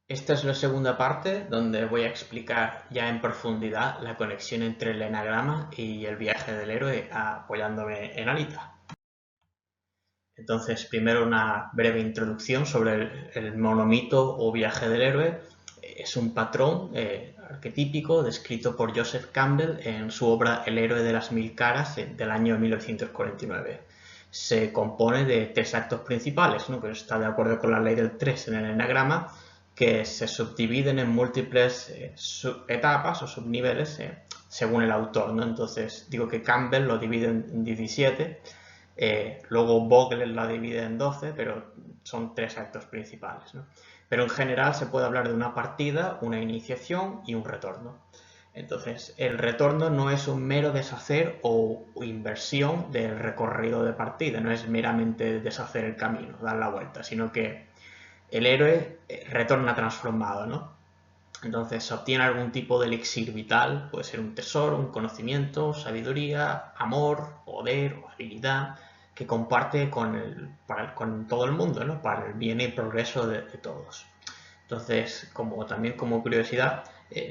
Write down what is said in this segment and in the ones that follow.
Esta es la segunda parte donde voy a explicar ya en profundidad la conexión entre el enagrama y el viaje del héroe apoyándome en Alita. Entonces, primero una breve introducción sobre el monomito o viaje del héroe. Es un patrón arquetípico descrito por Joseph Campbell en su obra El héroe de las mil caras del año 1949. Se compone de tres actos principales, ¿no? Que está de acuerdo con la ley del 3 en el enagrama, que se subdividen en múltiples etapas o subniveles según el autor, ¿no? Entonces digo que Campbell lo divide en 17, luego Vogler la divide en 12, pero son tres actos principales, ¿no? Pero en general se puede hablar de una partida, una iniciación y un retorno. Entonces, el retorno no es un mero deshacer o inversión del recorrido de partida, no es meramente deshacer el camino, dar la vuelta, sino que el héroe retorna transformado, ¿no? Entonces se obtiene algún tipo de elixir vital, puede ser un tesoro, un conocimiento, sabiduría, amor, poder o habilidad, que comparte con todo el mundo, ¿no? Para el bien y progreso de todos. Entonces, también como curiosidad,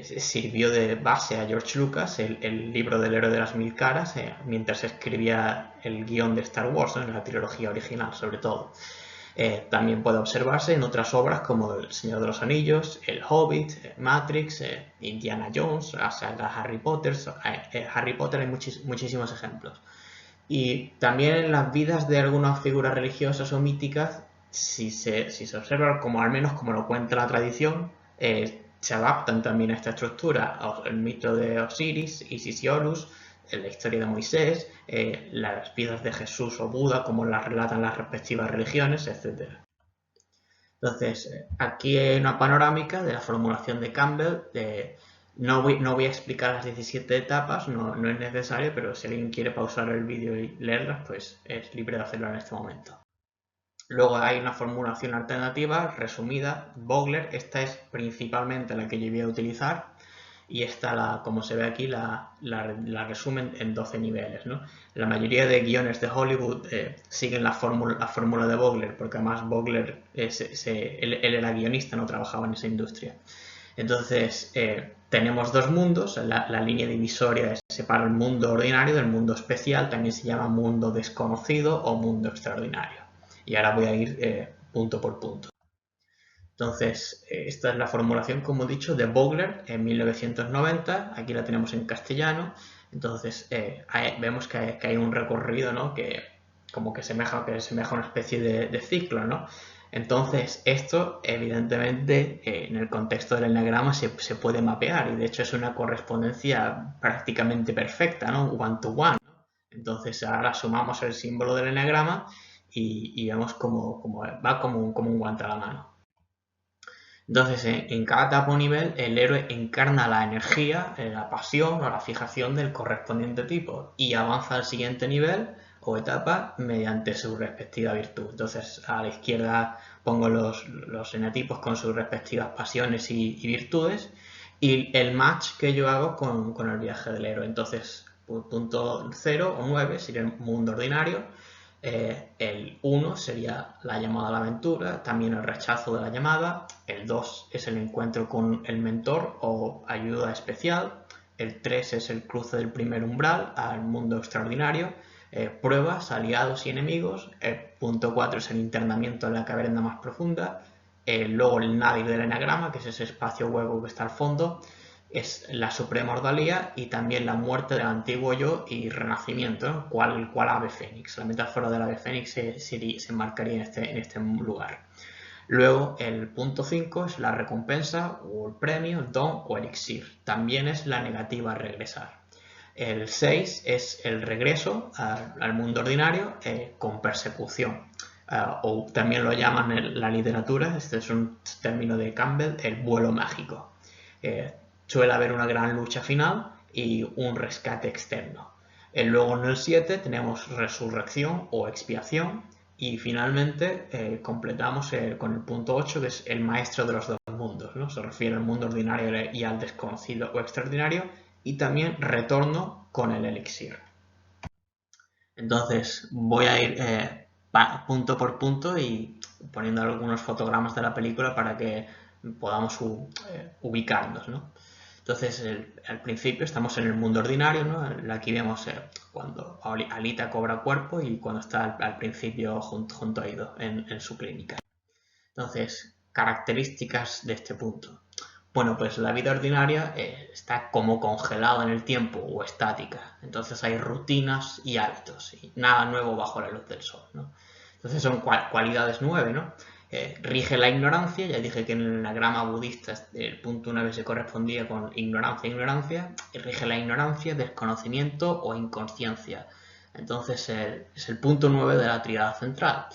sirvió de base a George Lucas el libro del héroe de las mil caras mientras escribía el guión de Star Wars, ¿no? En la trilogía original sobre todo. También puede observarse en otras obras como El Señor de los Anillos, El Hobbit, Matrix, Indiana Jones, la saga Harry Potter. Harry Potter hay muchísimos ejemplos. Y también en las vidas de algunas figuras religiosas o míticas, si se observa, como al menos como lo cuenta la tradición, se adaptan también a esta estructura. El mito de Osiris, Isis y Horus, la historia de Moisés, las vidas de Jesús o Buda, como las relatan las respectivas religiones, etc. Entonces, aquí hay una panorámica de la formulación de Campbell. No voy a explicar las 17 etapas, no es necesario, pero si alguien quiere pausar el vídeo y leerlas, pues es libre de hacerlo en este momento. Luego hay una formulación alternativa resumida, Vogler. Esta es principalmente la que yo voy a utilizar, y esta, como se ve aquí, la resumen en 12 niveles, ¿no? La mayoría de guiones de Hollywood siguen la fórmula de Vogler, porque además Vogler, él era guionista, no trabajaba en esa industria. Entonces, tenemos dos mundos. La línea divisoria separa el mundo ordinario del mundo especial, también se llama mundo desconocido o mundo extraordinario. Y ahora voy a ir punto por punto. Entonces, esta es la formulación, como he dicho, de Vogler en 1990. Aquí la tenemos en castellano. Entonces, vemos que hay un recorrido, ¿no? Que como que semeja a una especie de ciclo, ¿no? Entonces, esto, evidentemente, en el contexto del enagrama se puede mapear, y de hecho es una correspondencia prácticamente perfecta, ¿no? One to one, ¿no? Entonces, ahora sumamos el símbolo del enagrama y vemos como va como un guante a la mano. Entonces, en cada etapa o nivel, el héroe encarna la energía, la pasión o la fijación del correspondiente tipo y avanza al siguiente nivel o etapa mediante su respectiva virtud. Entonces, a la izquierda pongo los enetipos con sus respectivas pasiones y virtudes, y el match que yo hago con el viaje del héroe. Entonces, punto 0 o 9 sería el mundo ordinario. El 1 sería la llamada a la aventura, también el rechazo de la llamada. El 2 es el encuentro con el mentor o ayuda especial. El 3 es el cruce del primer umbral al mundo extraordinario. Pruebas, aliados y enemigos. El punto 4 es el internamiento en la caverna más profunda. Luego el nadir del enagrama, que es ese espacio hueco que está al fondo, es la suprema ordalía y también la muerte del antiguo yo y renacimiento, ¿no? ¿Cuál ave fénix? La metáfora del ave fénix se enmarcaría en este lugar. Luego el punto 5 es la recompensa o el premio, don o elixir. También es la negativa a regresar. El 6 es el regreso al mundo ordinario con persecución. O también lo llaman en la literatura, este es un término de Campbell, el vuelo mágico. Suele haber una gran lucha final y un rescate externo. Luego en el 7 tenemos resurrección o expiación, y finalmente completamos con el punto 8, que es el maestro de los dos mundos, ¿no? Se refiere al mundo ordinario y al desconocido o extraordinario, y también retorno con el elixir. Entonces voy a ir punto por punto y poniendo algunos fotogramas de la película para que podamos ubicarnos, ¿no? Entonces, al principio estamos en el mundo ordinario, ¿no? Aquí vemos cuando Alita cobra cuerpo y cuando está al principio junto a Ido en su clínica. Entonces, características de este punto. Bueno, pues la vida ordinaria está como congelada en el tiempo o estática. Entonces hay rutinas y hábitos y nada nuevo bajo la luz del sol, ¿no? Entonces son cualidades 9, ¿no? Rige la ignorancia, ya dije que en el anagrama budista el punto 9 se correspondía con ignorancia, y rige la ignorancia, desconocimiento o inconsciencia. Entonces es el punto 9 de la tríada central.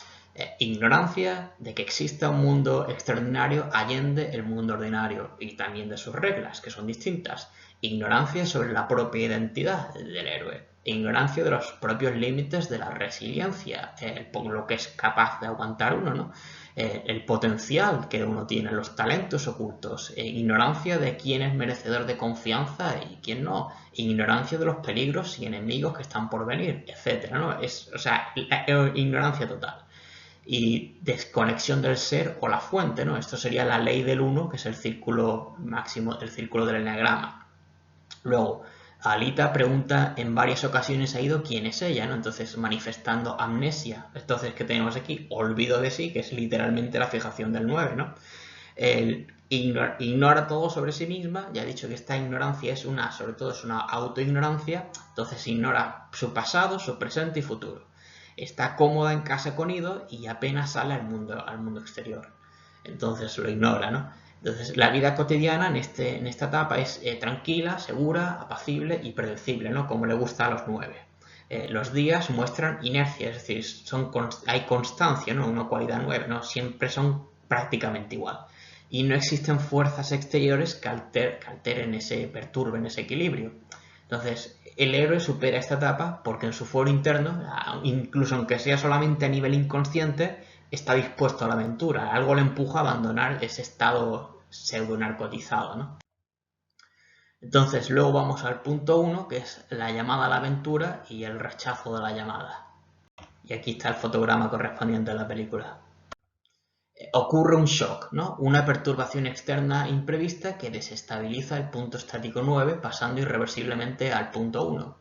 Ignorancia de que exista un mundo extraordinario allende el mundo ordinario y también de sus reglas, que son distintas. Ignorancia sobre la propia identidad del héroe. Ignorancia de los propios límites de la resiliencia, lo que es capaz de aguantar uno, ¿no? El potencial que uno tiene, los talentos ocultos, ignorancia de quién es merecedor de confianza y quién no, ignorancia de los peligros y enemigos que están por venir, etc., ¿no? Ignorancia total. Y desconexión del ser o la fuente, ¿no? Esto sería la ley del 1, que es el círculo máximo, el círculo del eneagrama. Luego, Alita pregunta en varias ocasiones a Ido quién es ella, ¿no? Entonces, manifestando amnesia. Entonces, ¿qué tenemos aquí? Olvido de sí, que es literalmente la fijación del 9, ¿no? Ignora todo sobre sí misma, ya he dicho que esta ignorancia sobre todo es una autoignorancia, entonces ignora su pasado, su presente y futuro. Está cómoda en casa con Ido y apenas sale al mundo exterior. Entonces lo ignora, ¿no? Entonces la vida cotidiana en esta etapa es tranquila, segura, apacible y predecible, ¿no? Como le gusta a los 9. Los días muestran inercia, es decir, hay constancia, ¿no? Una cualidad 9, ¿no? Siempre son prácticamente igual. Y no existen fuerzas exteriores que perturben ese equilibrio. Entonces, el héroe supera esta etapa porque en su foro interno, incluso aunque sea solamente a nivel inconsciente, está dispuesto a la aventura. Algo le empuja a abandonar ese estado pseudo-narcotizado, ¿no? Entonces, luego vamos al punto 1, que es la llamada a la aventura y el rechazo de la llamada. Y aquí está el fotograma correspondiente a la película. Ocurre un shock, ¿no? Una perturbación externa imprevista que desestabiliza el punto estático 9 pasando irreversiblemente al punto 1.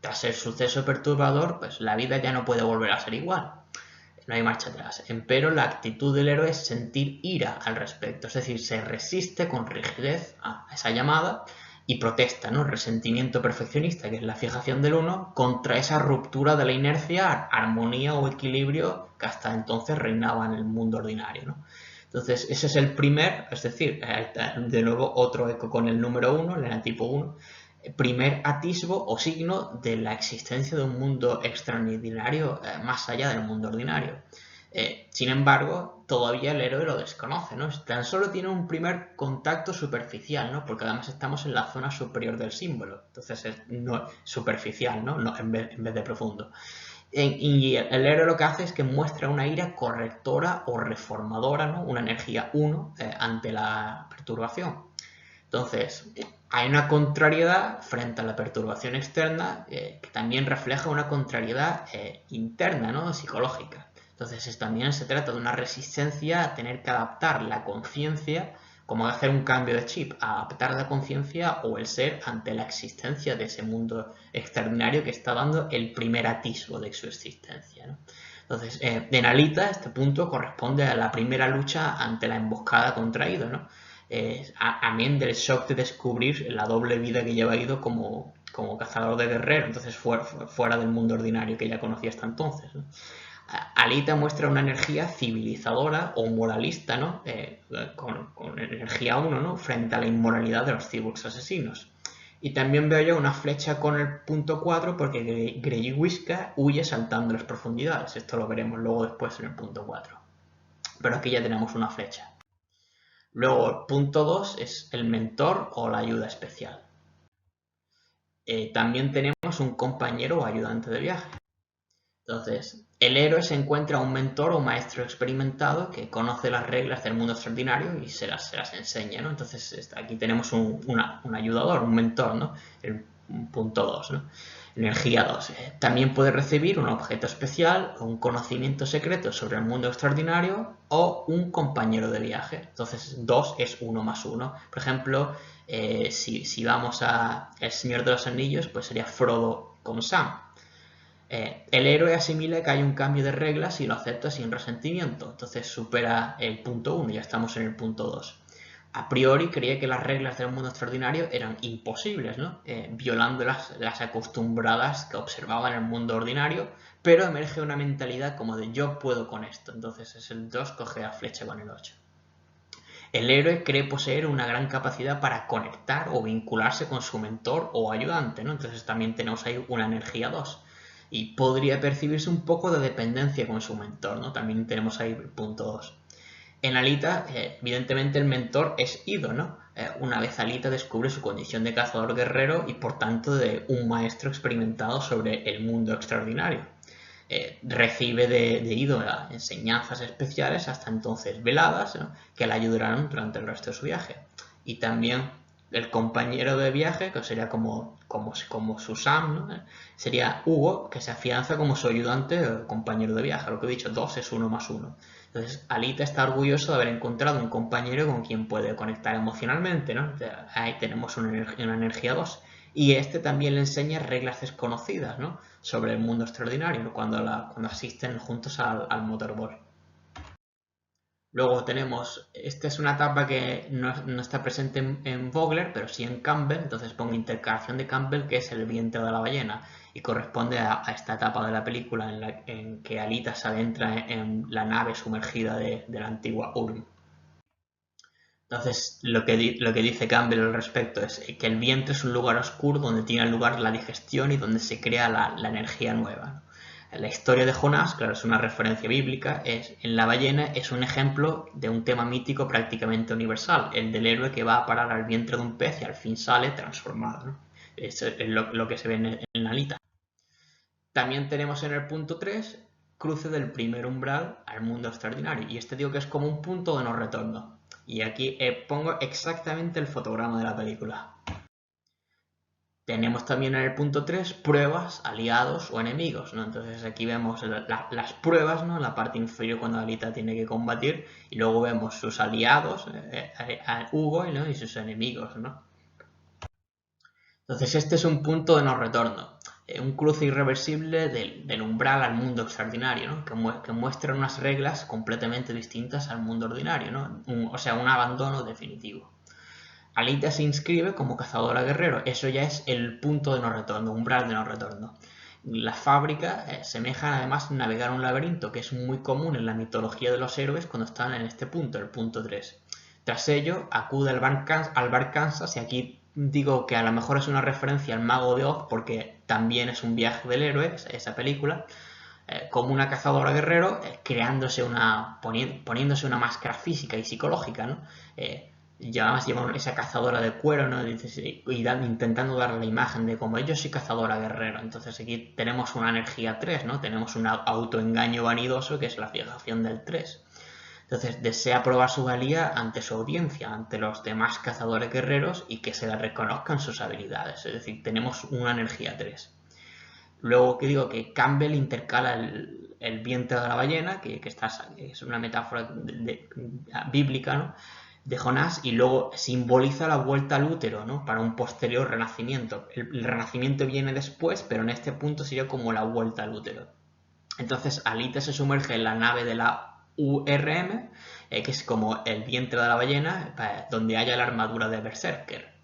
Tras el suceso perturbador, pues la vida ya no puede volver a ser igual. No hay marcha atrás. Empero la actitud del héroe es sentir ira al respecto, es decir, se resiste con rigidez a esa llamada y protesta, ¿no? Resentimiento perfeccionista, que es la fijación del 1, contra esa ruptura de la inercia, armonía o equilibrio que hasta entonces reinaba en el mundo ordinario, ¿no? Entonces, ese es el primer, es decir, de nuevo otro eco con el número 1, el enatipo 1, primer atisbo o signo de la existencia de un mundo extraordinario más allá del mundo ordinario. Sin embargo, todavía el héroe lo desconoce, ¿no? Tan solo tiene un primer contacto superficial, ¿no? Porque además estamos en la zona superior del símbolo, entonces es superficial, ¿no? En vez de profundo. Y el héroe lo que hace es que muestra una ira correctora o reformadora, ¿no? Una energía 1 ante la perturbación. Entonces, hay una contrariedad frente a la perturbación externa que también refleja una contrariedad interna, ¿no? Psicológica. Entonces, también se trata de una resistencia a tener que adaptar la conciencia, como hacer un cambio de chip, a adaptar la conciencia o el ser ante la existencia de ese mundo extraordinario que está dando el primer atisbo de su existencia, ¿no? Entonces, en Alita, este punto corresponde a la primera lucha ante la emboscada contra Ido, ¿no? Amén del shock de descubrir la doble vida que lleva Ido como cazador de guerrero, entonces fuera del mundo ordinario que ya conocía hasta entonces, ¿no? Alita muestra una energía civilizadora o moralista, ¿no? Con energía 1, ¿no? Frente a la inmoralidad de los cyborgs asesinos. Y también veo yo una flecha con el punto 4 porque Greyiwiska huye saltando las profundidades. Esto lo veremos luego después en el punto 4. Pero aquí ya tenemos una flecha. Luego, el punto 2 es el mentor o la ayuda especial. También tenemos un compañero o ayudante de viaje. Entonces, el héroe se encuentra un mentor o maestro experimentado que conoce las reglas del mundo extraordinario y se las enseña, ¿no? Entonces, aquí tenemos un ayudador, un mentor, ¿no? El punto 2, ¿no? Energía 2. También puede recibir un objeto especial, un conocimiento secreto sobre el mundo extraordinario o un compañero de viaje. Entonces 2 es 1 más 1. Por ejemplo, si vamos a El Señor de los Anillos, pues sería Frodo con Sam. El héroe asimila que hay un cambio de reglas y lo acepta sin resentimiento. Entonces supera el punto 1 y ya estamos en el punto 2. A priori creía que las reglas del mundo extraordinario eran imposibles, ¿no? Violando las acostumbradas que observaba en el mundo ordinario, pero emerge una mentalidad como de yo puedo con esto. Entonces es el 2, coge la flecha con el 8. El héroe cree poseer una gran capacidad para conectar o vincularse con su mentor o ayudante, ¿no? Entonces también tenemos ahí una energía 2. Y podría percibirse un poco de dependencia con su mentor, ¿no? También tenemos ahí el punto 2. En Alita, evidentemente el mentor es Ido, ¿no? Una vez Alita descubre su condición de cazador guerrero y por tanto de un maestro experimentado sobre el mundo extraordinario. Recibe de Ido enseñanzas especiales, hasta entonces veladas, ¿no? Que le ayudarán durante el resto de su viaje. Y también el compañero de viaje, que sería como su Sam, ¿no? Sería Hugo, que se afianza como su ayudante o compañero de viaje. Lo que he dicho, 2 es 1 más 1. Entonces, Alita está orgulloso de haber encontrado un compañero con quien puede conectar emocionalmente, ¿no? Ahí tenemos una energía 2. Y este también le enseña reglas desconocidas, ¿no? Sobre el mundo extraordinario, ¿no? Cuando asisten juntos al motorball. Luego tenemos, esta es una etapa que no está presente en Vogler, pero sí en Campbell, entonces pongo intercalación de Campbell, que es el vientre de la ballena, y corresponde a esta etapa de la película en que Alita se adentra en la nave sumergida de la antigua Urm. Entonces, lo que dice Campbell al respecto es que el vientre es un lugar oscuro donde tiene lugar la digestión y donde se crea la energía nueva. La historia de Jonás, claro, es una referencia bíblica, en la ballena es un ejemplo de un tema mítico prácticamente universal, el del héroe que va a parar al vientre de un pez y al fin sale transformado, ¿no? Eso es lo que se ve en Alita. También tenemos en el punto 3 cruce del primer umbral al mundo extraordinario, y este digo que es como un punto de no retorno. Y aquí pongo exactamente el fotograma de la película. Tenemos también en el punto 3 pruebas, aliados o enemigos, ¿no? Entonces aquí vemos las pruebas, ¿no? En la parte inferior cuando Alita tiene que combatir, y luego vemos sus aliados, a Hugo, ¿no? Y sus enemigos, ¿no? Entonces este es un punto de no retorno, un cruce irreversible del umbral al mundo extraordinario, ¿no? que muestra unas reglas completamente distintas al mundo ordinario, ¿no? O sea, un abandono definitivo. Alita se inscribe como cazadora guerrero, eso ya es el punto de no retorno, umbral de no retorno. Las fábricas semejan además navegar un laberinto, que es muy común en la mitología de los héroes cuando están en este punto, el punto 3. Tras ello, acude al bar Kansas, y aquí digo que a lo mejor es una referencia al Mago de Oz porque también es un viaje del héroe, esa película, como una cazadora guerrero, poniéndose una máscara física y psicológica, ¿no? Ya además llevan esa cazadora de cuero, ¿no? Intentando dar la imagen de como yo soy cazadora guerrero. Entonces aquí tenemos una energía 3, ¿no? Tenemos un autoengaño vanidoso que es la fijación del 3. Entonces desea probar su valía ante su audiencia, ante los demás cazadores guerreros, y que se le reconozcan sus habilidades. Es decir, tenemos una energía 3. Luego que digo que Campbell intercala el vientre de la ballena, que es una metáfora bíblica, ¿no? De Jonás, y luego simboliza la vuelta al útero, ¿no? Para un posterior renacimiento. El renacimiento viene después, pero en este punto sería como la vuelta al útero. Entonces Alita se sumerge en la nave de la URM, que es como el vientre de la ballena, donde haya la armadura de Berserker.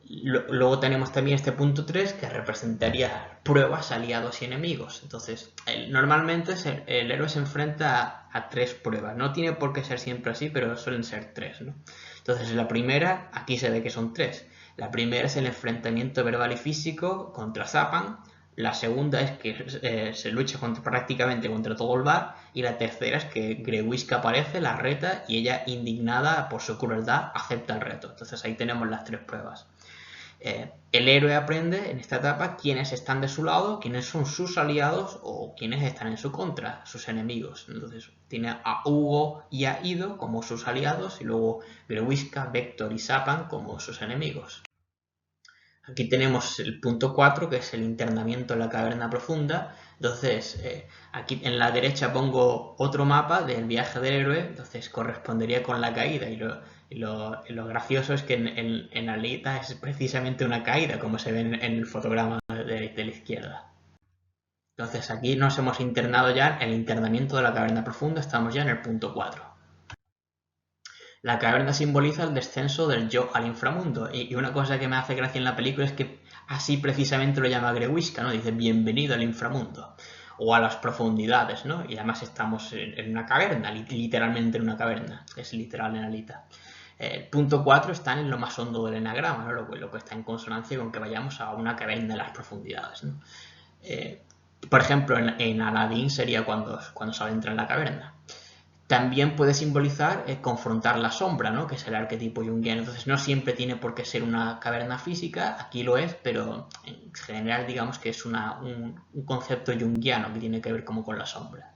Luego tenemos también este punto 3 que representaría pruebas, aliados y enemigos. Entonces, normalmente el héroe se enfrenta a 3 pruebas. No tiene por qué ser siempre así, pero suelen ser 3, ¿no? Entonces, la primera, aquí se ve que son 3. La primera es el enfrentamiento verbal y físico contra Zapan. La segunda es que se lucha prácticamente contra todo el bar. Y la tercera es que Grewiska aparece, la reta, y ella, indignada por su crueldad, acepta el reto. Entonces ahí tenemos las 3 pruebas. El héroe aprende en esta etapa quiénes están de su lado, quiénes son sus aliados o quiénes están en su contra, sus enemigos. Entonces tiene a Hugo y a Ido como sus aliados, y luego Grewiska, Vector y Zapan como sus enemigos. Aquí tenemos el punto 4, que es el internamiento en la caverna profunda. Entonces, aquí en la derecha pongo otro mapa del viaje del héroe, entonces correspondería con la caída. Y lo gracioso es que en Alita es precisamente una caída, como se ve en el fotograma de la izquierda. Entonces, aquí nos hemos internado ya en el internamiento de la caverna profunda, estamos ya en el punto 4. La caverna simboliza el descenso del yo al inframundo. Y una cosa que me hace gracia en la película es que así precisamente lo llama Grewishka, ¿no? Dice, bienvenido al inframundo. O a las profundidades, ¿no? Y además estamos en una caverna, literalmente en una caverna. Es literal en Alita. El punto 4 está en lo más hondo del enagrama, ¿no? Lo que está en consonancia con que vayamos a una caverna de las profundidades, ¿no? Por ejemplo, en Aladdin sería cuando se adentra en la caverna. También puede simbolizar confrontar la sombra, ¿no? Que es el arquetipo junguiano. Entonces no siempre tiene por qué ser una caverna física, aquí lo es, pero en general digamos que es un concepto junguiano que tiene que ver como con la sombra.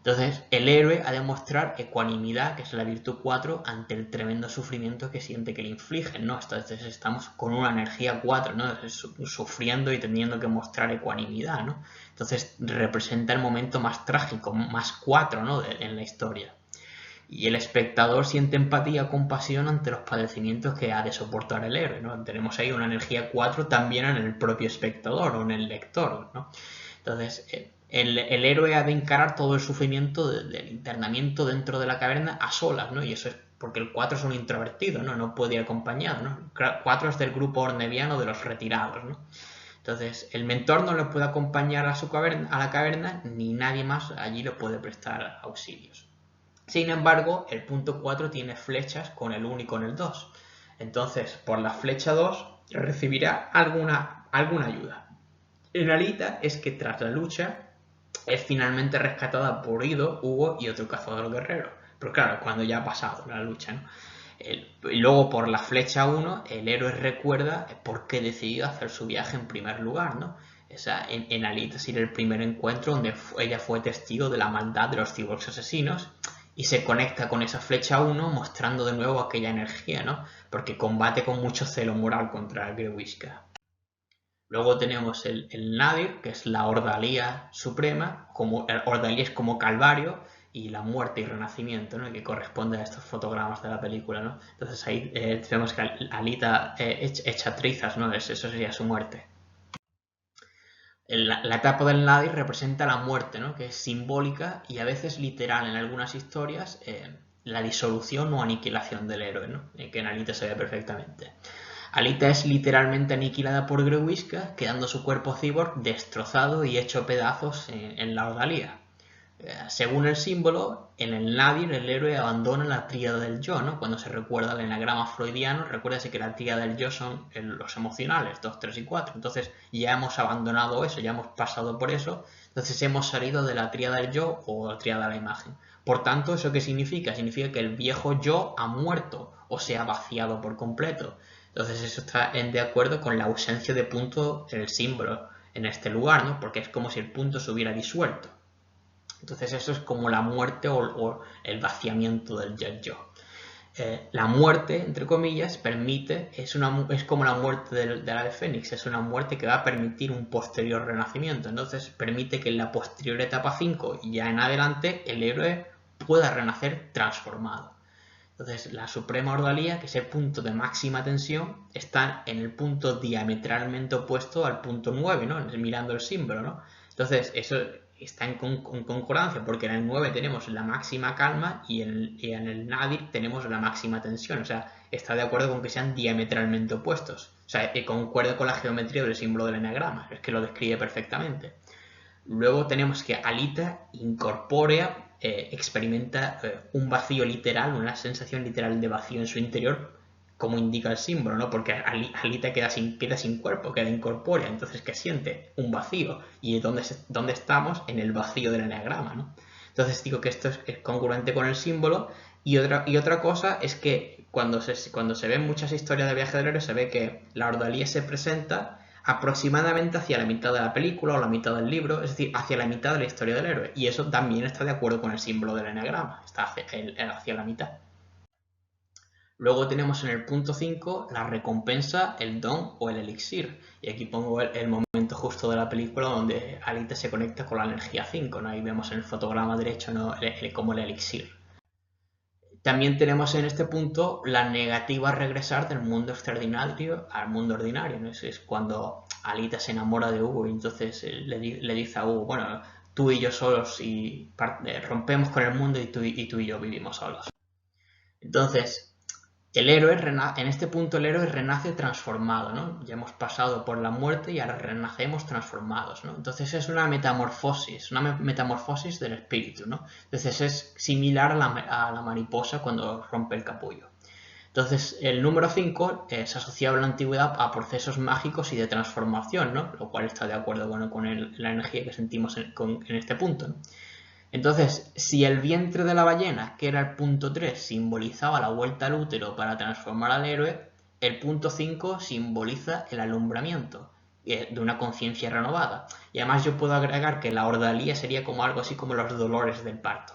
Entonces el héroe ha de mostrar ecuanimidad, que es la virtud 4, ante el tremendo sufrimiento que siente que le infligen, ¿no? Entonces estamos con una energía 4, ¿no? Sufriendo y teniendo que mostrar ecuanimidad, ¿no? Entonces representa el momento más trágico, más 4, ¿no? En la historia. Y el espectador siente empatía, compasión ante los padecimientos que ha de soportar el héroe, ¿no? Tenemos ahí una energía 4 también en el propio espectador o en el lector, ¿no? Entonces, el héroe ha de encarar todo el sufrimiento del internamiento dentro de la caverna a solas, ¿no? Y eso es porque el 4 es un introvertido, ¿no? No puede ir acompañado, ¿no? 4 es del grupo orneviano de los retirados, ¿no? Entonces, el mentor no le puede acompañar a la caverna, ni nadie más allí le puede prestar auxilios. Sin embargo, el punto 4 tiene flechas con el 1 y con el 2. Entonces, por la flecha 2 recibirá alguna ayuda. En Alita es que tras la lucha es finalmente rescatada por Ido, Hugo y otro cazador guerrero. Pero claro, cuando ya ha pasado la lucha, ¿no? Y luego por la flecha 1 el héroe recuerda por qué decidió hacer su viaje en primer lugar, ¿no? O sea, en Alita sería el primer encuentro donde ella fue testigo de la maldad de los cyborgs asesinos y se conecta con esa flecha 1 mostrando de nuevo aquella energía, ¿no? Porque combate con mucho celo moral contra Grewishka. Luego tenemos el Nadir, que es la Ordalía suprema, como Ordalía es como Calvario, y la muerte y renacimiento, ¿no? Que corresponde a estos fotogramas de la película, ¿no? Entonces ahí vemos que Alita echa trizas, ¿no? Eso sería su muerte. La etapa del Nadir representa la muerte, ¿no? Que es simbólica y a veces literal en algunas historias, la disolución o aniquilación del héroe, ¿no? Que en Alita se ve perfectamente. Alita es literalmente aniquilada por Grewishka, quedando su cuerpo cyborg destrozado y hecho pedazos en la Ordalía. Según el símbolo, en el Nadir el héroe abandona la tríada del yo, ¿no? Cuando se recuerda el enagrama freudiano, recuérdese que la tríada del yo son los emocionales, 2, 3 y 4. Entonces ya hemos abandonado eso, ya hemos pasado por eso, entonces hemos salido de la tríada del yo o la tríada de la imagen. Por tanto, ¿eso qué significa? Significa que el viejo yo ha muerto o se ha vaciado por completo. Entonces eso está de acuerdo con la ausencia de punto en el símbolo en este lugar, ¿no? Porque es como si el punto se hubiera disuelto. Entonces eso es como la muerte o el vaciamiento del yo. La muerte, entre comillas, es como la muerte de la de Fénix, es una muerte que va a permitir un posterior renacimiento. Entonces permite que en la posterior etapa 5 y ya en adelante el héroe pueda renacer transformado. Entonces la suprema ordalía, que es el punto de máxima tensión, está en el punto diametralmente opuesto al punto 9, ¿no? Mirando el símbolo, ¿no? Entonces eso está en concordancia, porque en el 9 tenemos la máxima calma y en el Nadir tenemos la máxima tensión. O sea, está de acuerdo con que sean diametralmente opuestos. O sea, concuerda con la geometría del símbolo del enagrama. Es que lo describe perfectamente. Luego tenemos que Alita incorpórea, experimenta un vacío literal, una sensación literal de vacío en su interior, como indica el símbolo, ¿no? Porque Alita queda sin cuerpo, queda incorpórea, entonces ¿qué siente? Un vacío. ¿Y dónde estamos? En el vacío del enagrama, ¿no? Entonces digo que esto es congruente con el símbolo. Y otra cosa es que cuando se ven muchas historias de viaje del héroe, se ve que la ordalía se presenta aproximadamente hacia la mitad de la película o la mitad del libro, es decir, hacia la mitad de la historia del héroe. Y eso también está de acuerdo con el símbolo del enagrama, está hacia la mitad. Luego tenemos en el punto 5 la recompensa, el don o el elixir. Y aquí pongo el momento justo de la película donde Alita se conecta con la energía 5, ¿no? Ahí vemos en el fotograma derecho, ¿no? Como el elixir. También tenemos en este punto la negativa a regresar del mundo extraordinario al mundo ordinario, ¿no? Es cuando Alita se enamora de Hugo y entonces le dice a Hugo, bueno, tú y yo solos y rompemos con el mundo y tú y yo vivimos solos. Entonces, el héroe en este punto el héroe renace transformado, ¿no? Ya hemos pasado por la muerte y ahora renacemos transformados, ¿no? Entonces es una metamorfosis del espíritu, ¿no? Entonces es similar a la mariposa cuando rompe el capullo. Entonces el número 5 es asociado en la antigüedad a procesos mágicos y de transformación, ¿no? Lo cual está de acuerdo, bueno, con la energía que sentimos en este punto, ¿no? Entonces, si el vientre de la ballena, que era el punto 3, simbolizaba la vuelta al útero para transformar al héroe, el punto 5 simboliza el alumbramiento de una conciencia renovada. Y además yo puedo agregar que la ordalía sería como algo así como los dolores del parto.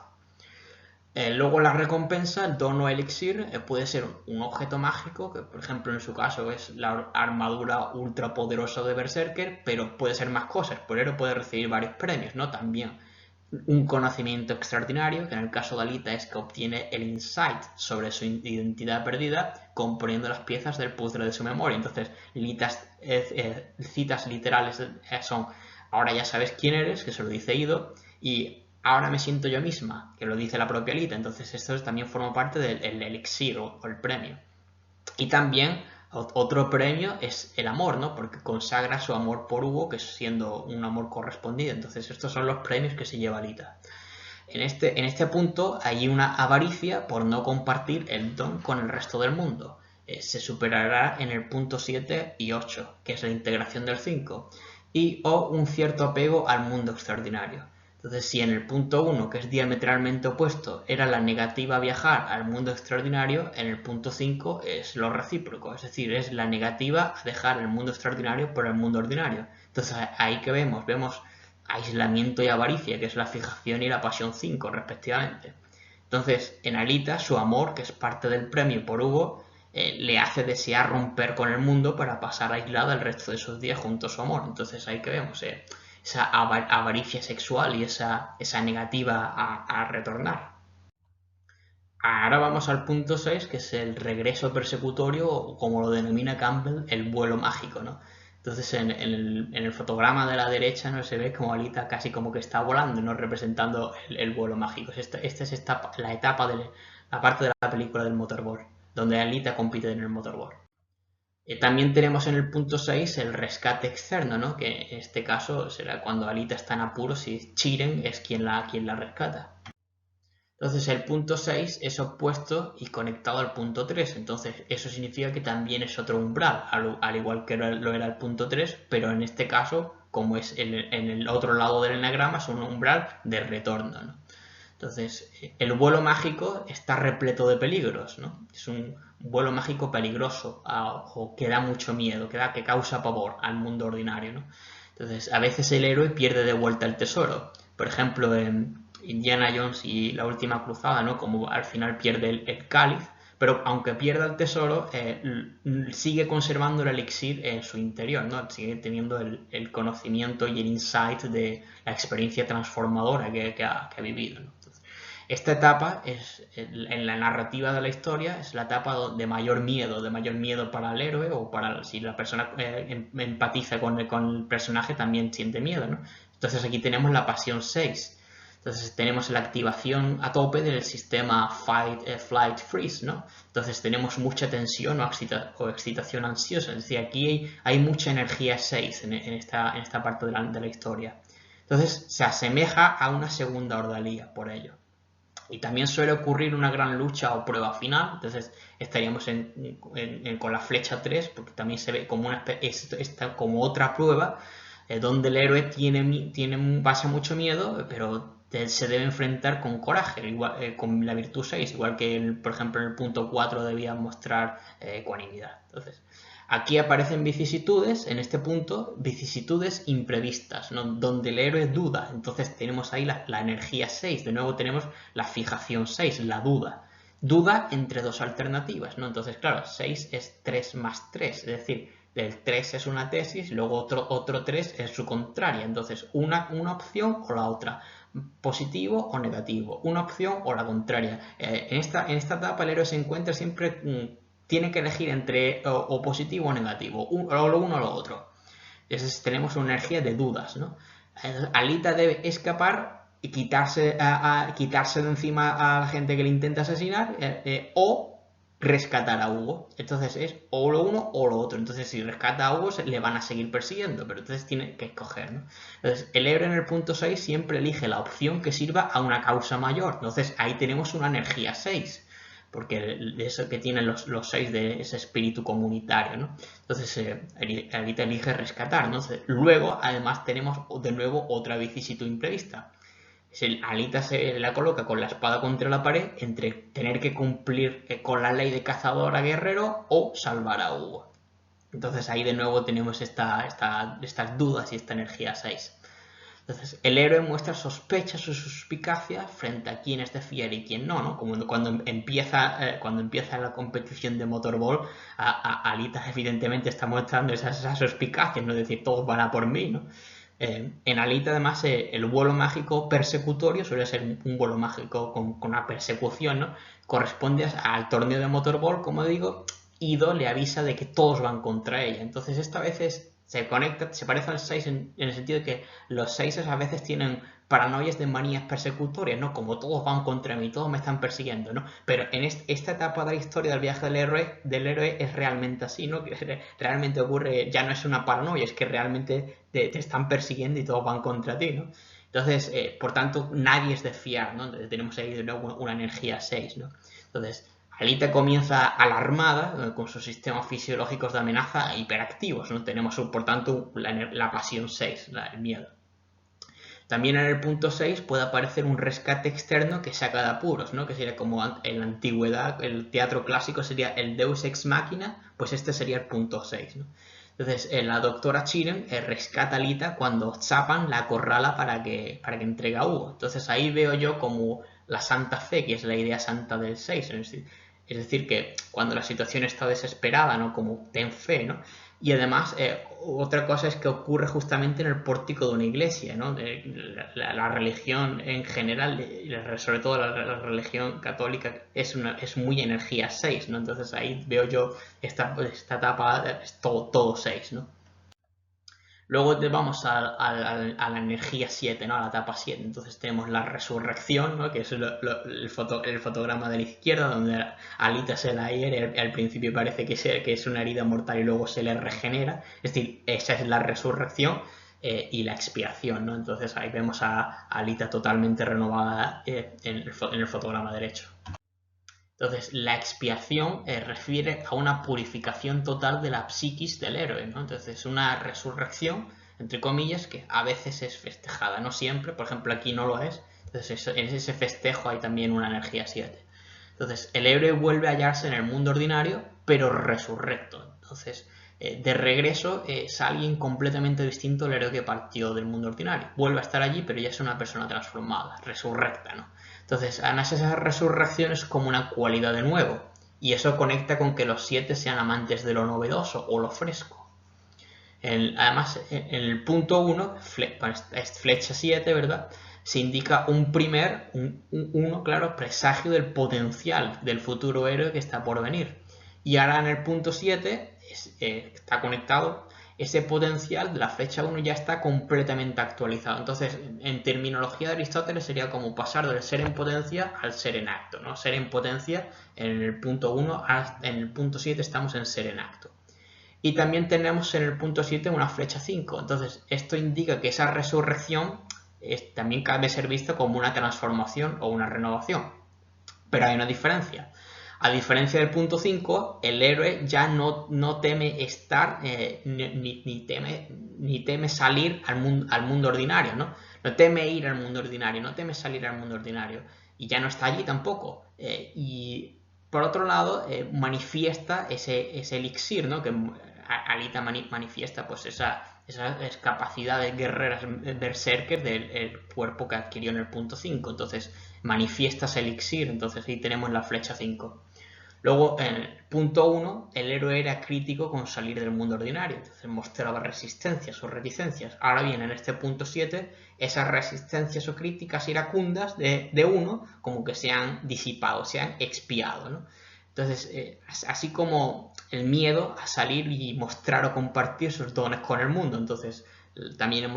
Luego la recompensa, el don o elixir, puede ser un objeto mágico, que por ejemplo en su caso es la armadura ultra poderosa de Berserker, pero puede ser más cosas, por ello puede recibir varios premios, ¿no? También un conocimiento extraordinario, que en el caso de Alita es que obtiene el insight sobre su identidad perdida, componiendo las piezas del puzzle de su memoria. Entonces, citas literales son, ahora ya sabes quién eres, que se lo dice Ido, y ahora me siento yo misma, que lo dice la propia Alita. Entonces, esto también forma parte del elixir o el premio. Y también otro premio es el amor, ¿no? Porque consagra su amor por Hugo, que siendo un amor correspondido. Entonces estos son los premios que se lleva Alita. En este punto hay una avaricia por no compartir el don con el resto del mundo. Se superará en el punto 7 y 8, que es la integración del 5, y o un cierto apego al mundo extraordinario. Entonces, si en el punto 1, que es diametralmente opuesto, era la negativa a viajar al mundo extraordinario, en el punto 5 es lo recíproco, es decir, es la negativa a dejar el mundo extraordinario por el mundo ordinario. Entonces, ahí que vemos aislamiento y avaricia, que es la fijación y la pasión 5, respectivamente. Entonces, en Alita, su amor, que es parte del premio por Hugo, le hace desear romper con el mundo para pasar aislada el resto de sus días junto a su amor. Entonces, ahí que vemos esa avaricia sexual y esa negativa a retornar. Ahora vamos al punto 6, que es el regreso persecutorio, o como lo denomina Campbell, el vuelo mágico, ¿no? Entonces en el fotograma de la derecha no se ve como Alita casi como que está volando, no representando el vuelo mágico. Esta es la etapa de la parte de la película del motorboard, donde Alita compite en el motorboard. También tenemos en el punto 6 el rescate externo, ¿no? Que en este caso será cuando Alita está en apuros y Chiren es quien la rescata. Entonces el punto 6 es opuesto y conectado al punto 3. Entonces eso significa que también es otro umbral, al igual que lo era el punto 3, pero en este caso, como es en el otro lado del enagrama, es un umbral de retorno, ¿no? Entonces, el vuelo mágico está repleto de peligros, ¿no? Es un vuelo mágico peligroso o que da mucho miedo, que causa pavor al mundo ordinario, ¿no? Entonces, a veces el héroe pierde de vuelta el tesoro. Por ejemplo, en Indiana Jones y la última cruzada, ¿no? Como al final pierde el cáliz, pero aunque pierda el tesoro, sigue conservando el elixir en su interior, ¿no? Sigue teniendo el conocimiento y el insight de la experiencia transformadora que ha vivido, ¿no? Esta etapa en la narrativa de la historia es la etapa de mayor miedo para el héroe o para si la persona empatiza con el personaje también siente miedo, ¿no? Entonces aquí tenemos la pasión 6. Entonces tenemos la activación a tope del sistema Fight, Flight, Freeze, ¿no? Entonces tenemos mucha tensión o excitación ansiosa. Es decir, aquí hay mucha energía 6 en esta parte de la historia. Entonces se asemeja a una segunda ordalía por ello. Y también suele ocurrir una gran lucha o prueba final, entonces estaríamos con la flecha 3, porque también se ve como, como otra prueba, donde el héroe pasa mucho miedo, pero se debe enfrentar con coraje, igual, con la virtud 6, igual que por ejemplo en el punto 4 debía mostrar ecuanimidad. Entonces, aquí aparecen vicisitudes, en este punto, vicisitudes imprevistas, ¿no? Donde el héroe duda. Entonces tenemos ahí la energía 6, de nuevo tenemos la fijación 6, la duda. duda entre dos alternativas, ¿no? Entonces, claro, 6 es 3 más 3, es decir, el 3 es una tesis, luego otro 3 es su contraria. Entonces, una opción o la otra, positivo o negativo, una opción o la contraria. En esta etapa el héroe se encuentra siempre, tiene que elegir entre o positivo o negativo, o lo uno o lo otro. Entonces tenemos una energía de dudas, ¿no? Alita debe escapar y quitarse de encima a la gente que le intenta asesinar o rescatar a Hugo. Entonces es o lo uno o lo otro. Entonces si rescata a Hugo le van a seguir persiguiendo, pero entonces tiene que escoger, ¿no? Entonces el héroe en el punto 6 siempre elige la opción que sirva a una causa mayor. Entonces ahí tenemos una energía 6 porque eso que tienen los 6 de ese espíritu comunitario, ¿no? Entonces Alita elige rescatar, ¿no? Luego además tenemos de nuevo otra vicisitud imprevista. Alita se la coloca con la espada contra la pared entre tener que cumplir con la ley de cazador a guerrero o salvar a Hugo. Entonces ahí de nuevo tenemos estas dudas y esta energía 6. Entonces, el héroe muestra sospechas o suspicacias frente a quién es de fiar y quién no, ¿no? Como cuando empieza la competición de motorball, Alita evidentemente está mostrando esas suspicacias, ¿no? Es decir, todos van a por mí, ¿no? En Alita, además, el vuelo mágico persecutorio suele ser un vuelo mágico con una persecución, ¿no? Corresponde al torneo de motorball, como digo, Ido le avisa de que todos van contra ella. Entonces, esta vez se conecta, se parece al 6 en el sentido de que los 6 a veces tienen paranoias de manías persecutorias, ¿no? Como todos van contra mí, todos me están persiguiendo, ¿no? Pero en esta etapa de la historia del viaje del héroe es realmente así, ¿no? Que realmente ocurre, ya no es una paranoia, es que realmente te están persiguiendo y todos van contra ti, ¿no? Entonces, por tanto, nadie es de fiar, ¿no? Entonces, tenemos ahí de nuevo una energía 6, ¿no? Entonces, Alita comienza alarmada con sus sistemas fisiológicos de amenaza hiperactivos, ¿no? Tenemos, por tanto, la pasión 6, el miedo. También en el punto 6 puede aparecer un rescate externo que saca de apuros, ¿no? Que sería como en la antigüedad, el teatro clásico sería el Deus Ex Machina, pues este sería el punto 6, ¿no? Entonces, la doctora Chiren rescata a Alita cuando Zapan la acorrala para que entregue a Hugo. Entonces ahí veo yo como la santa fe, que es la idea santa del 6. Es decir, que cuando la situación está desesperada, ¿no? Como ten fe, ¿no? Y además, otra cosa es que ocurre justamente en el pórtico de una iglesia, ¿no? La religión en general, sobre todo la religión católica, es muy energía 6, ¿no? Entonces ahí veo yo esta etapa, es todo 6, ¿no? Luego vamos a la energía 7, ¿no? A la etapa 7. Entonces tenemos la resurrección, ¿no? Que es el fotograma de la izquierda, donde Alita se la hiere, al principio parece que es una herida mortal y luego se le regenera. Es decir, esa es la resurrección y la expiación, ¿no? Entonces ahí vemos a Alita totalmente renovada en el fotograma derecho. Entonces, la expiación refiere a una purificación total de la psiquis del héroe, ¿no? Entonces, una resurrección, entre comillas, que a veces es festejada, no siempre, por ejemplo, aquí no lo es. Entonces, en ese festejo hay también una energía 7. Entonces, el héroe vuelve a hallarse en el mundo ordinario, pero resurrecto. Entonces, de regreso es alguien completamente distinto al héroe que partió del mundo ordinario. Vuelve a estar allí, pero ya es una persona transformada, resurrecta, ¿no? Entonces, además esa resurrección es como una cualidad de nuevo. Y eso conecta con que los 7 sean amantes de lo novedoso o lo fresco. Además, en el punto 1, es flecha 7, ¿verdad? Se indica uno, claro, presagio del potencial del futuro héroe que está por venir. Y ahora en el punto 7 está conectado, ese potencial de la flecha 1 ya está completamente actualizado. Entonces, en terminología de Aristóteles sería como pasar del ser en potencia al ser en acto, ¿no? Ser en potencia en el punto 1, en el punto 7 estamos en ser en acto. Y también tenemos en el punto 7 una flecha 5. Entonces, esto indica que esa resurrección también cabe ser visto como una transformación o una renovación. Pero hay una diferencia. A diferencia del punto 5, el héroe ya no teme estar ni teme salir al mundo ordinario, ¿no? No teme ir al mundo ordinario, no teme salir al mundo ordinario. Y ya no está allí tampoco. Y por otro lado, manifiesta ese elixir, ¿no? Que Alita manifiesta pues esas capacidades guerreras berserker del cuerpo que adquirió en el punto 5. Entonces, manifiesta ese elixir, entonces ahí tenemos la flecha 5. Luego, en el punto 1, el héroe era crítico con salir del mundo ordinario, entonces mostraba resistencias o reticencias. Ahora bien, en este punto 7, esas resistencias o críticas iracundas de 1 como que se han disipado, se han expiado, ¿no? Entonces, así como el miedo a salir y mostrar o compartir sus dones con el mundo. Entonces, también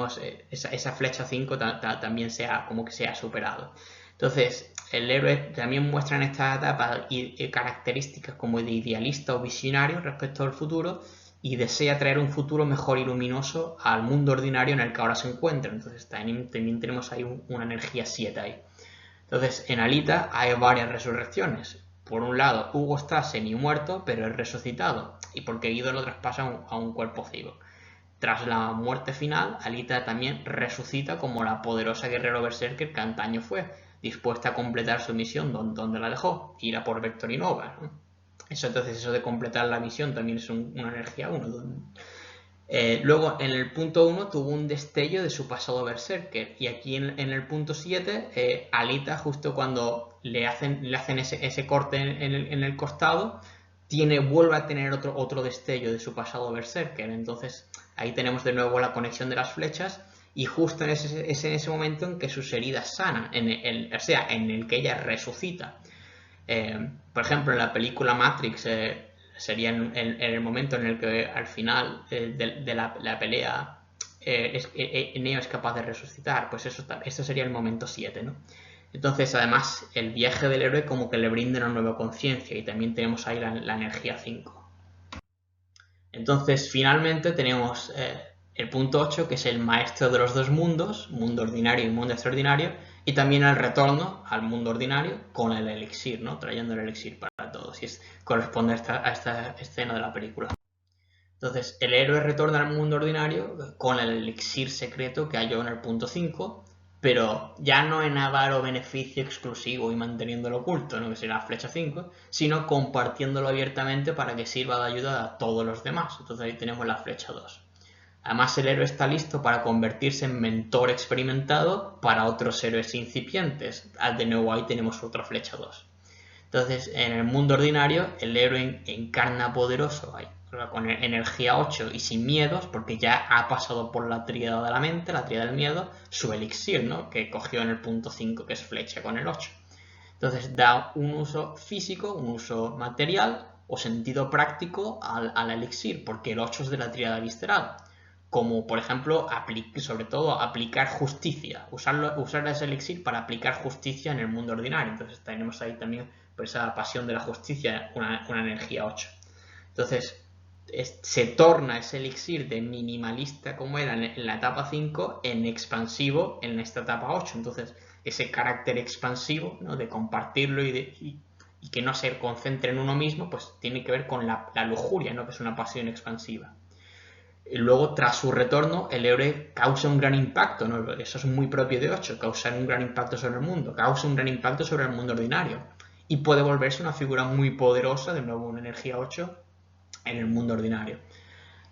esa flecha 5 también como que se ha superado. Entonces, el héroe también muestra en esta etapa características como de idealista o visionario respecto al futuro y desea traer un futuro mejor y luminoso al mundo ordinario en el que ahora se encuentra. Entonces, también tenemos ahí una energía 7 ahí. Entonces, en Alita hay varias resurrecciones. Por un lado, Hugo está semi-muerto, pero es resucitado, y porque Guido lo traspasa a un cuerpo ciego. Tras la muerte final, Alita también resucita como la poderosa guerrero berserker que antaño fue, dispuesta a completar su misión donde la dejó, ir a por Vectorinova, ¿no? Eso de completar la misión también es una energía 1. Luego, en el punto 1 tuvo un destello de su pasado berserker, y aquí en el punto 7, Alita, justo cuando le hacen ese corte en el costado, vuelve a tener otro destello de su pasado berserker. Entonces ahí tenemos de nuevo la conexión de las flechas, y justo es en ese momento en que sus heridas sanan, o sea, en el que ella resucita. Por ejemplo, en la película Matrix sería en el momento en el que al final de la pelea Neo es capaz de resucitar. Pues eso sería el momento 7, ¿no? Entonces, además, el viaje del héroe como que le brinda una nueva conciencia, y también tenemos ahí la energía 5. Entonces, finalmente tenemos el punto 8, que es el maestro de los dos mundos, mundo ordinario y mundo extraordinario, y también el retorno al mundo ordinario con el elixir, ¿no? Trayendo el elixir para todos, y corresponde a esta escena de la película. Entonces, el héroe retorna al mundo ordinario con el elixir secreto que halló en el punto 5, pero ya no en avar o beneficio exclusivo y manteniéndolo oculto, ¿no? Que será la flecha 5, sino compartiéndolo abiertamente para que sirva de ayuda a todos los demás. Entonces ahí tenemos la flecha 2. Además, el héroe está listo para convertirse en mentor experimentado para otros héroes incipientes. De nuevo ahí tenemos otra flecha 2. Entonces, en el mundo ordinario, el héroe encarna poderoso con energía 8 y sin miedos, porque ya ha pasado por la tríada de la mente, la tríada del miedo, su elixir, ¿no? Que cogió en el punto 5, que es flecha con el 8. Entonces da un uso físico, un uso material o sentido práctico al elixir, porque el 8 es de la tríada visceral. Como, por ejemplo, sobre todo aplicar justicia, usar ese elixir para aplicar justicia en el mundo ordinario. Entonces tenemos ahí también esa pasión de la justicia, una energía 8. Entonces, se torna ese elixir de minimalista como era en la etapa 5 en expansivo en esta etapa 8. Entonces, ese carácter expansivo, ¿no? De compartirlo y que no se concentre en uno mismo, pues tiene que ver con la lujuria, ¿no? Que es una pasión expansiva. Y luego, tras su retorno, el héroe causa un gran impacto, ¿no? Eso es muy propio de 8, causar un gran impacto sobre el mundo, causa un gran impacto sobre el mundo ordinario, y puede volverse una figura muy poderosa, de nuevo una energía 8, en el mundo ordinario.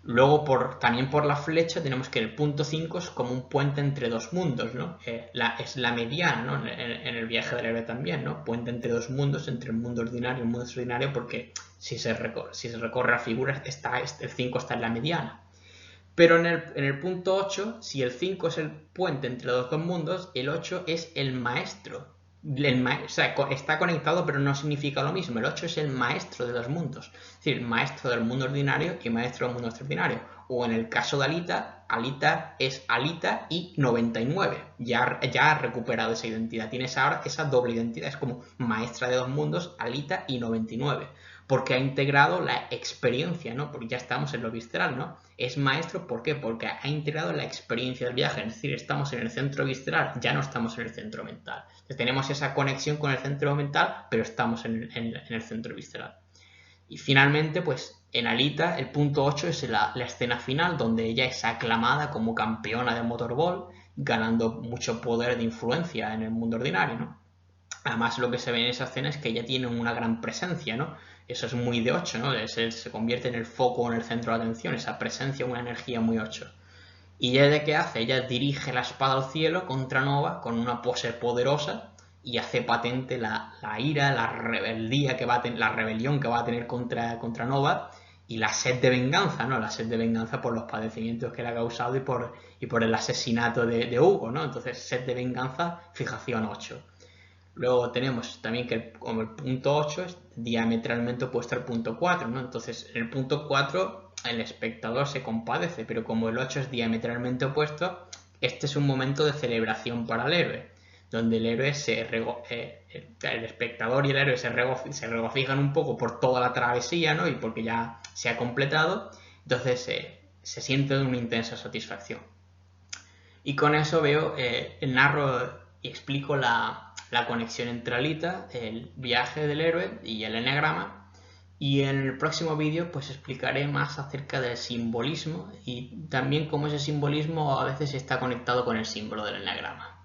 Luego, también por la flecha, tenemos que el punto 5 es como un puente entre dos mundos, ¿no? Es la mediana, ¿no? En el viaje del héroe también, ¿no? Puente entre dos mundos, entre el mundo ordinario y el mundo extraordinario, porque si se recorre la figura, el 5 está en la mediana. Pero en el punto 8, si el 5 es el puente entre los dos mundos, el 8 es el maestro. O sea, está conectado, pero no significa lo mismo. El 8 es el maestro de los mundos. Es decir, maestro del mundo ordinario y maestro del mundo extraordinario. O en el caso de Alita, Alita es Alita y 99. Ya ha recuperado esa identidad. Tiene ahora esa doble identidad. Es como maestra de dos mundos, Alita y 99. Porque ha integrado la experiencia, ¿no? Porque ya estamos en lo visceral, ¿no? Es maestro, ¿por qué? Porque ha integrado la experiencia del viaje, es decir, estamos en el centro visceral, ya no estamos en el centro mental. Entonces, tenemos esa conexión con el centro mental, pero estamos en el centro visceral. Y finalmente, pues, en Alita, el punto 8 es la escena final, donde ella es aclamada como campeona de motorball, ganando mucho poder de influencia en el mundo ordinario, ¿no? Además, lo que se ve en esa escena es que ella tiene una gran presencia, ¿no? Eso es muy de 8, ¿no? Se convierte en el foco, en el centro de atención, esa presencia, una energía muy 8. ¿Y ella de qué hace? Ella dirige la espada al cielo contra Nova con una pose poderosa y hace patente la ira, la rebeldía que va a tener, la rebelión que va a tener contra Nova y la sed de venganza, ¿no? La sed de venganza por los padecimientos que le ha causado y por el asesinato de Hugo, ¿no? Entonces, sed de venganza, fijación 8. Luego tenemos también que como el punto 8 es diametralmente opuesto al punto 4, ¿no? Entonces, en el punto 4 el espectador se compadece, pero como el 8 es diametralmente opuesto, este es un momento de celebración para el héroe, donde el héroe el espectador y el héroe se regocijan un poco por toda la travesía, ¿no? Y porque ya se ha completado, entonces se siente una intensa satisfacción. Y con eso narro y explico la conexión entre Alita, el viaje del héroe y el eneagrama. Y en el próximo vídeo pues explicaré más acerca del simbolismo y también cómo ese simbolismo a veces está conectado con el símbolo del eneagrama.